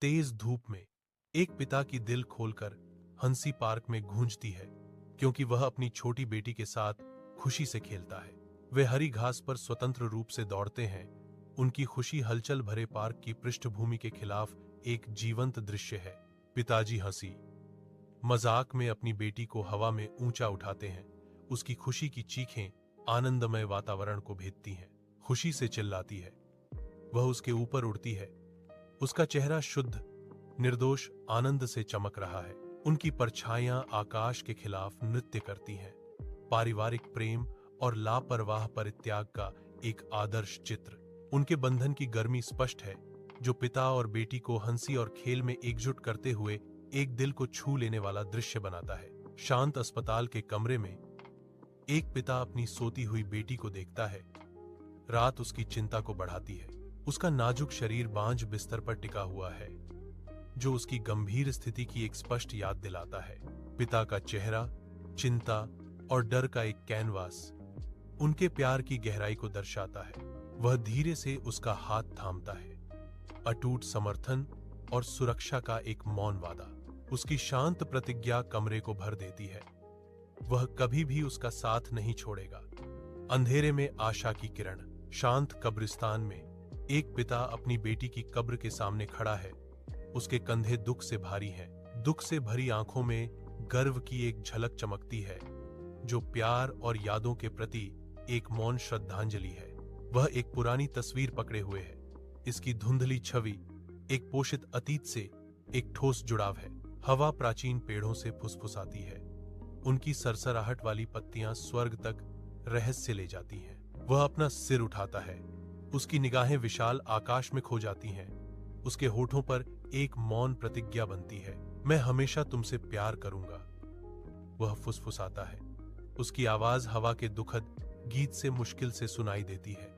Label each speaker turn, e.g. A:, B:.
A: तेज धूप में एक पिता की दिल खोलकर हंसी पार्क में गूंजती है, क्योंकि वह अपनी छोटी बेटी के साथ खुशी से खेलता है। वे हरी घास पर स्वतंत्र रूप से दौड़ते हैं। उनकी खुशी हलचल भरे पार्क की पृष्ठभूमि के खिलाफ एक जीवंत दृश्य है। पिताजी हंसी मजाक में अपनी बेटी को हवा में ऊंचा उठाते हैं। उसकी खुशी की चीखें आनंदमय वातावरण को भेदती हैं। खुशी से चिल्लाती है, वह उसके ऊपर उड़ती है। उसका चेहरा शुद्ध, निर्दोष आनंद से चमक रहा है। उनकी परछाइयां आकाश के खिलाफ नृत्य करती हैं। पारिवारिक प्रेम और लापरवाह परित्याग का एक आदर्श चित्र। उनके बंधन की गर्मी स्पष्ट है, जो पिता और बेटी को हंसी और खेल में एकजुट करते हुए एक दिल को छू लेने वाला दृश्य बनाता है। शांत अस्पताल के कमरे में एक पिता अपनी सोती हुई बेटी को देखता है। रात उसकी चिंता को बढ़ाती है। उसका नाजुक शरीर बांझ बिस्तर पर टिका हुआ है, जो उसकी गंभीर स्थिति की एक स्पष्ट याद दिलाता है। पिता का चेहरा चिंता और डर का एक कैनवास उनके प्यार की गहराई को दर्शाता है। वह धीरे से उसका हाथ थामता है, अटूट समर्थन और सुरक्षा का एक मौन वादा। उसकी शांत प्रतिज्ञा कमरे को भर देती है। वह कभी भी उसका साथ नहीं छोड़ेगा। अंधेरे में आशा की किरण। शांत कब्रिस्तान में एक पिता अपनी बेटी की कब्र के सामने खड़ा है। उसके कंधे दुख से भारी हैं। दुख से भरी आंखों में गर्व की एक झलक चमकती है, जो प्यार और यादों के प्रति एक मौन श्रद्धांजलि है। वह एक पुरानी तस्वीर पकड़े हुए है। इसकी धुंधली छवि एक पोषित अतीत से एक ठोस जुड़ाव है। हवा प्राचीन पेड़ों से फुसफुसाती है। उनकी सरसराहट वाली पत्तियां स्वर्ग तक रहस्य ले जाती हैं। वह अपना सिर उठाता है। उसकी निगाहें विशाल आकाश में खो जाती हैं। उसके होठों पर एक मौन प्रतिज्ञा बनती है, मैं हमेशा तुमसे प्यार करूंगा। वह फुसफुसाता है। उसकी आवाज हवा के दुखद गीत से मुश्किल से सुनाई देती है।